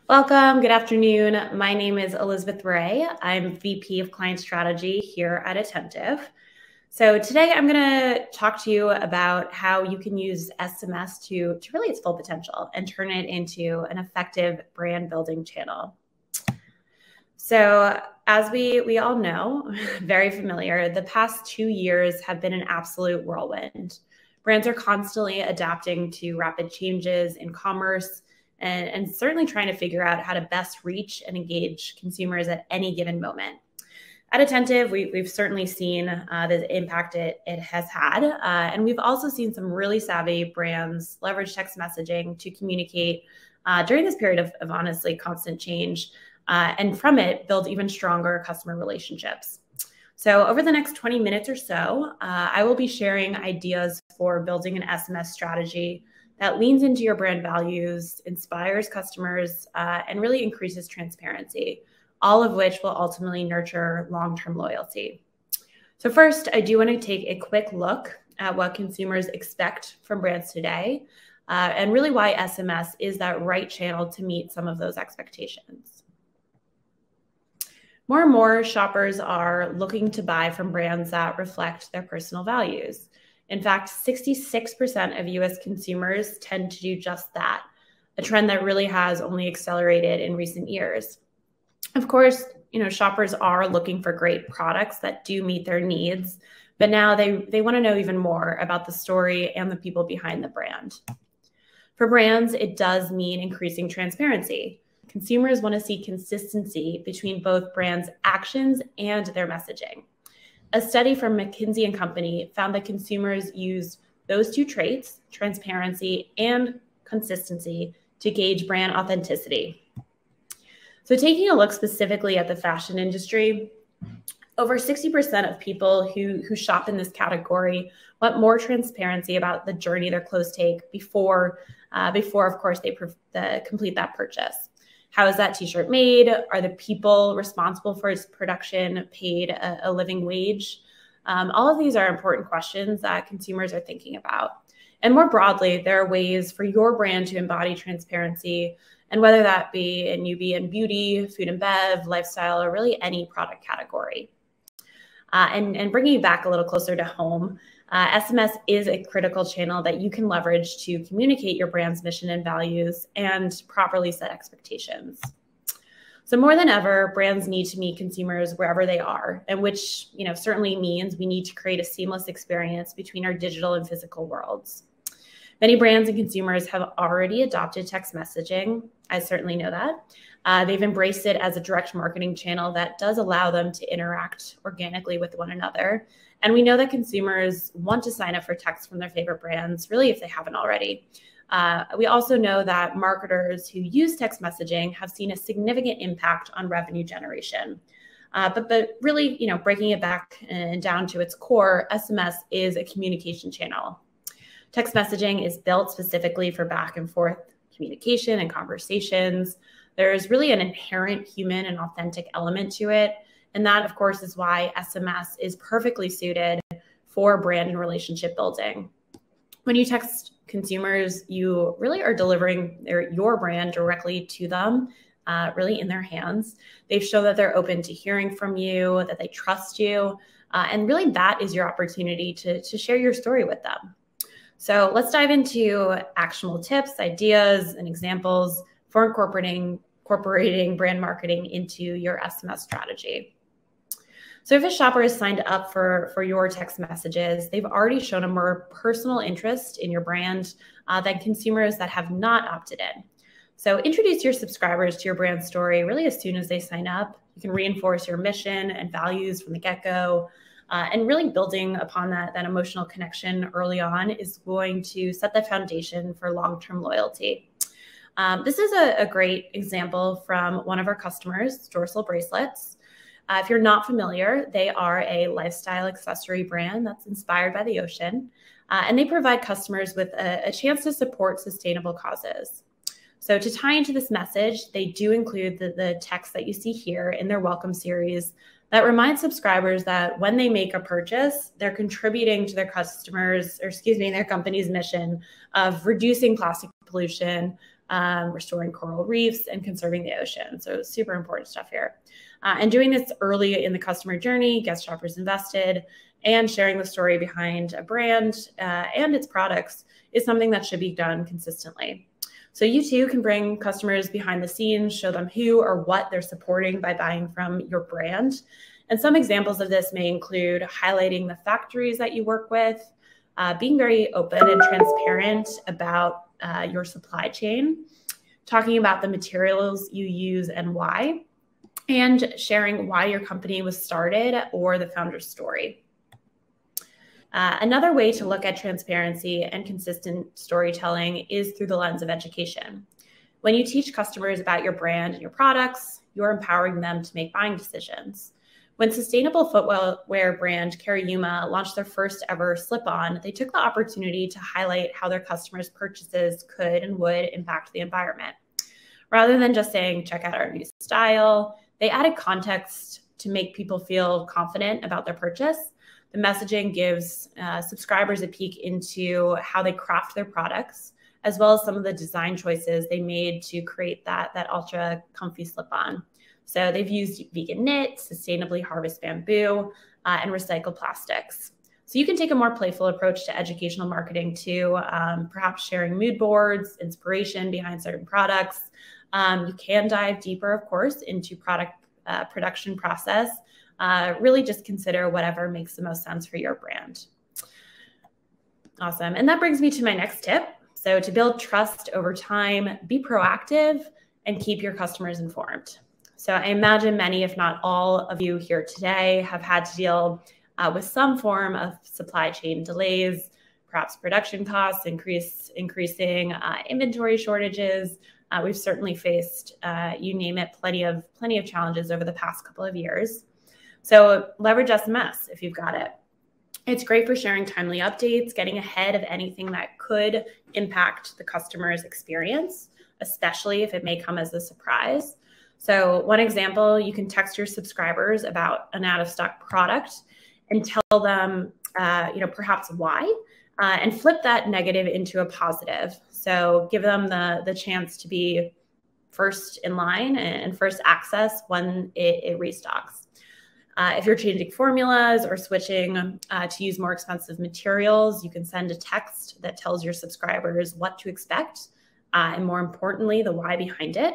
Welcome. Good afternoon. My name is Elizabeth Ray. I'm VP of Client Strategy here at Attentive. So today I'm going to talk to you about how you can use SMS to really its full potential and turn it into an effective brand building channel. So as we all know, very familiar, the past 2 years have been an absolute whirlwind. Brands are constantly adapting to rapid changes in commerce and certainly trying to figure out how to best reach and engage consumers at any given moment. At Attentive, we've certainly seen the impact it has had. And we've also seen some really savvy brands leverage text messaging to communicate during this period of honestly constant change. And from it, build even stronger customer relationships. So over the next 20 minutes or so, I will be sharing ideas for building an SMS strategy that leans into your brand values, inspires customers, and really increases transparency, all of which will ultimately nurture long-term loyalty. So first, I do want to take a quick look at what consumers expect from brands today, and really why SMS is that right channel to meet some of those expectations. More and more shoppers are looking to buy from brands that reflect their personal values. In fact, 66% of US consumers tend to do just that, a trend that really has only accelerated in recent years. Of course, shoppers are looking for great products that do meet their needs, but now they want to know even more about the story and the people behind the brand. For brands, it does mean increasing transparency. Consumers want to see consistency between both brands' actions and their messaging. A study from McKinsey & Company found that consumers use those two traits, transparency and consistency, to gauge brand authenticity. So taking a look specifically at the fashion industry, over 60% of people who shop in this category want more transparency about the journey their clothes take before of course, they complete that purchase. How is that t-shirt made? Are the people responsible for its production paid a living wage? All of these are important questions that consumers are thinking about. And more broadly, there are ways for your brand to embody transparency, and whether that be in beauty, food and bev, lifestyle, or really any product category. And bringing you back a little closer to home, SMS is a critical channel that you can leverage to communicate your brand's mission and values and properly set expectations. So more than ever, brands need to meet consumers wherever they are, and which certainly means we need to create a seamless experience between our digital and physical worlds. Many brands and consumers have already adopted text messaging. I certainly know that. They've embraced it as a direct marketing channel that does allow them to interact organically with one another. And we know that consumers want to sign up for text from their favorite brands, really, if they haven't already. We also know that marketers who use text messaging have seen a significant impact on revenue generation. But really, breaking it back and down to its core, SMS is a communication channel. Text messaging is built specifically for back and forth communication and conversations. There's really an inherent human and authentic element to it. And that, of course, is why SMS is perfectly suited for brand and relationship building. When you text consumers, you really are delivering your brand directly to them, really in their hands. They've shown that they're open to hearing from you, that they trust you, and really that is your opportunity to share your story with them. So let's dive into actionable tips, ideas, and examples for incorporating brand marketing into your SMS strategy. So if a shopper is signed up for your text messages, they've already shown a more personal interest in your brand than consumers that have not opted in. So introduce your subscribers to your brand story really as soon as they sign up. You can reinforce your mission and values from the get-go. And really building upon that emotional connection early on is going to set the foundation for long-term loyalty. This is a great example from one of our customers, Dorsal Bracelets. If you're not familiar, they are a lifestyle accessory brand that's inspired by the ocean, and they provide customers with a chance to support sustainable causes. So to tie into this message, they do include the text that you see here in their welcome series that reminds subscribers that when they make a purchase, they're contributing to their company's mission of reducing plastic pollution, restoring coral reefs, and conserving the ocean. So super important stuff here. And doing this early in the customer journey gets shoppers invested, and sharing the story behind a brand and its products is something that should be done consistently. So you too can bring customers behind the scenes, show them who or what they're supporting by buying from your brand. And some examples of this may include highlighting the factories that you work with, being very open and transparent about your supply chain, talking about the materials you use and why, and sharing why your company was started or the founder's story. Another way to look at transparency and consistent storytelling is through the lens of education. When you teach customers about your brand and your products, you're empowering them to make buying decisions. When sustainable footwear brand Carayuma launched their first ever slip-on, they took the opportunity to highlight how their customers' purchases could and would impact the environment. Rather than just saying, check out our new style, they added context to make people feel confident about their purchase. The messaging gives subscribers a peek into how they craft their products, as well as some of the design choices they made to create that ultra comfy slip-on. So they've used vegan knit, sustainably harvested bamboo, and recycled plastics. So you can take a more playful approach to educational marketing too, perhaps sharing mood boards, inspiration behind certain products. You can dive deeper, of course, into product production process. Really just consider whatever makes the most sense for your brand. Awesome. And that brings me to my next tip. So to build trust over time, be proactive and keep your customers informed. So I imagine many, if not all of you here today have had to deal with some form of supply chain delays, perhaps production costs, increasing inventory shortages. We've certainly faced, you name it, plenty of challenges over the past couple of years. So leverage SMS if you've got it. It's great for sharing timely updates, getting ahead of anything that could impact the customer's experience, especially if it may come as a surprise. So one example, you can text your subscribers about an out-of-stock product and tell them, perhaps why, and flip that negative into a positive. So give them the chance to be first in line and first access when it restocks. If you're changing formulas or switching to use more expensive materials, you can send a text that tells your subscribers what to expect, and more importantly, the why behind it.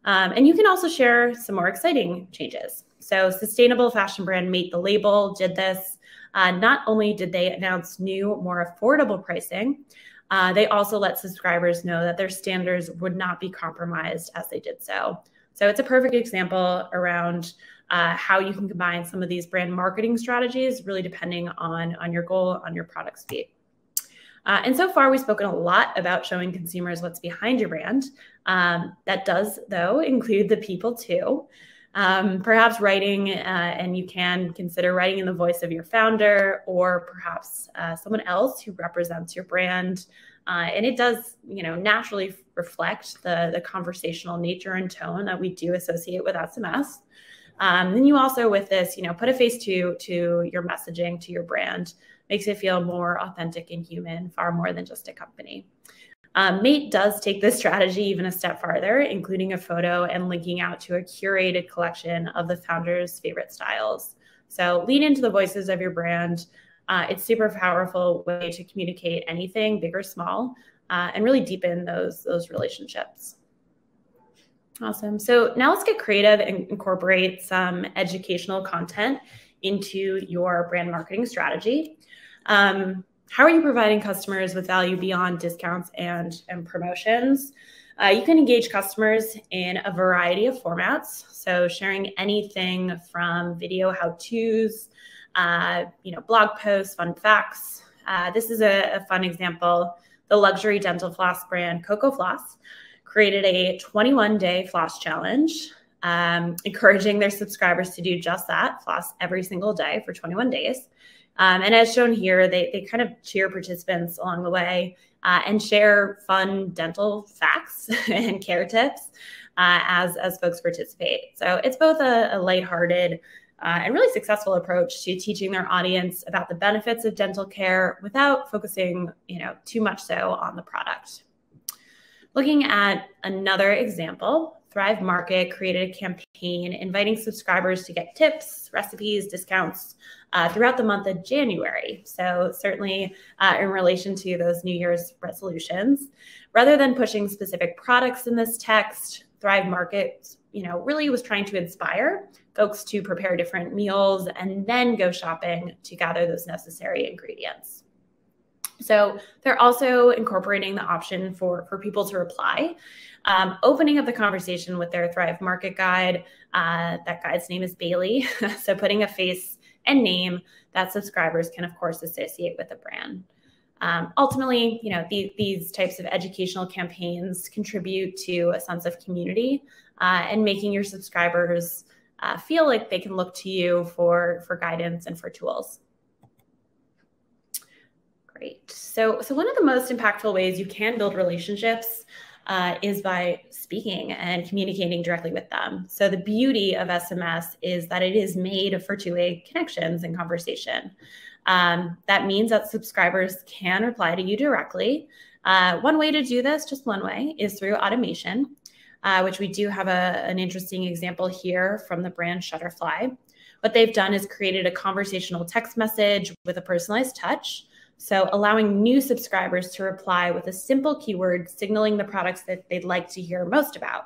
And you can also share some more exciting changes. So sustainable fashion brand Mate the Label did this. Not only did they announce new, more affordable pricing, they also let subscribers know that their standards would not be compromised as they did so. So it's a perfect example around how you can combine some of these brand marketing strategies, really depending on your goal, on your product suite. And so far, we've spoken a lot about showing consumers what's behind your brand. That does, though, include the people too. Perhaps writing, and you can consider writing in the voice of your founder or perhaps someone else who represents your brand. And it does, naturally reflect the conversational nature and tone that we do associate with SMS. Then you also, with this, put a face to your messaging, to your brand. Makes it feel more authentic and human, far more than just a company. Mate does take this strategy even a step farther, including a photo and linking out to a curated collection of the founder's favorite styles. So lean into the voices of your brand. It's super powerful way to communicate anything, big or small, and really deepen those relationships. Awesome. So now let's get creative and incorporate some educational content into your brand marketing strategy. How are you providing customers with value beyond discounts and promotions? You can engage customers in a variety of formats. So sharing anything from video how-tos, blog posts, fun facts. This is a fun example. The luxury dental floss brand Coco Floss created a 21-day floss challenge, encouraging their subscribers to do just that, floss every single day for 21 days. And as shown here, they kind of cheer participants along the way and share fun dental facts and care tips as folks participate. So it's both a lighthearted and really successful approach to teaching their audience about the benefits of dental care without focusing, too much so on the product. Looking at another example, Thrive Market created a campaign inviting subscribers to get tips, recipes, discounts throughout the month of January. So certainly in relation to those New Year's resolutions, rather than pushing specific products in this text, Thrive Market, really was trying to inspire folks to prepare different meals and then go shopping to gather those necessary ingredients. So they're also incorporating the option for people to reply, opening up the conversation with their Thrive Market guide. That guide's name is Bailey. So putting a face and name that subscribers can, of course, associate with the brand. Ultimately, these types of educational campaigns contribute to a sense of community and making your subscribers feel like they can look to you for guidance and for tools. Great. So one of the most impactful ways you can build relationships is by speaking and communicating directly with them. So the beauty of SMS is that it is made for two-way connections and conversation. That means that subscribers can reply to you directly. One way to do this, just one way, is through automation, which we do have an interesting example here from the brand Shutterfly. What they've done is created a conversational text message with a personalized touch. So allowing new subscribers to reply with a simple keyword signaling the products that they'd like to hear most about.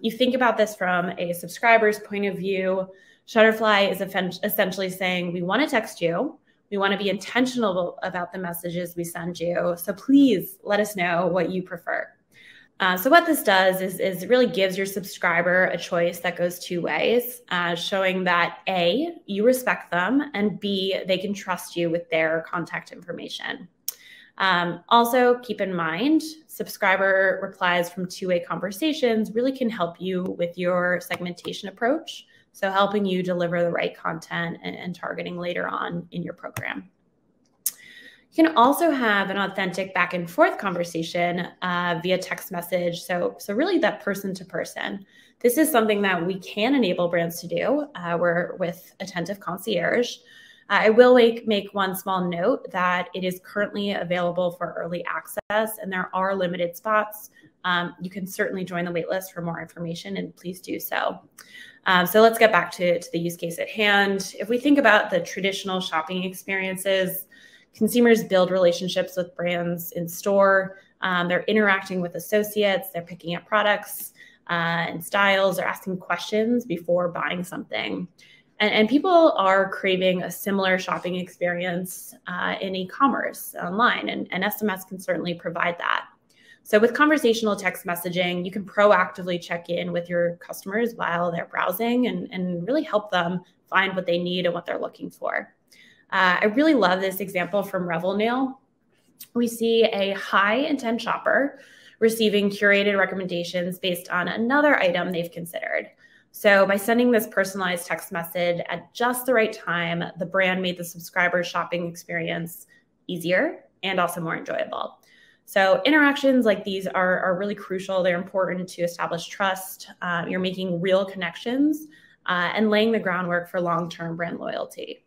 You think about this from a subscriber's point of view. Shutterfly is essentially saying, we want to text you. We want to be intentional about the messages we send you. So please let us know what you prefer. So what this does is it really gives your subscriber a choice that goes two ways, showing that A, you respect them, and B, they can trust you with their contact information. Also, keep in mind, subscriber replies from two-way conversations really can help you with your segmentation approach, so helping you deliver the right content and targeting later on in your program. You can also have an authentic back and forth conversation via text message. So really that person to person. This is something that we can enable brands to do. We're with Attentive Concierge. I will make one small note that it is currently available for early access and there are limited spots. You can certainly join the waitlist for more information and please do so. So let's get back to the use case at hand. If we think about the traditional shopping experiences, consumers build relationships with brands in store. They're interacting with associates. They're picking up products and styles. They're asking questions before buying something. And people are craving a similar shopping experience in e-commerce online, and SMS can certainly provide that. So with conversational text messaging, you can proactively check in with your customers while they're browsing and really help them find what they need and what they're looking for. I really love this example from Revel Nail. We see a high intent shopper receiving curated recommendations based on another item they've considered. So by sending this personalized text message at just the right time, the brand made the subscriber shopping experience easier and also more enjoyable. So interactions like these are really crucial. They're important to establish trust. You're making real connections and laying the groundwork for long-term brand loyalty.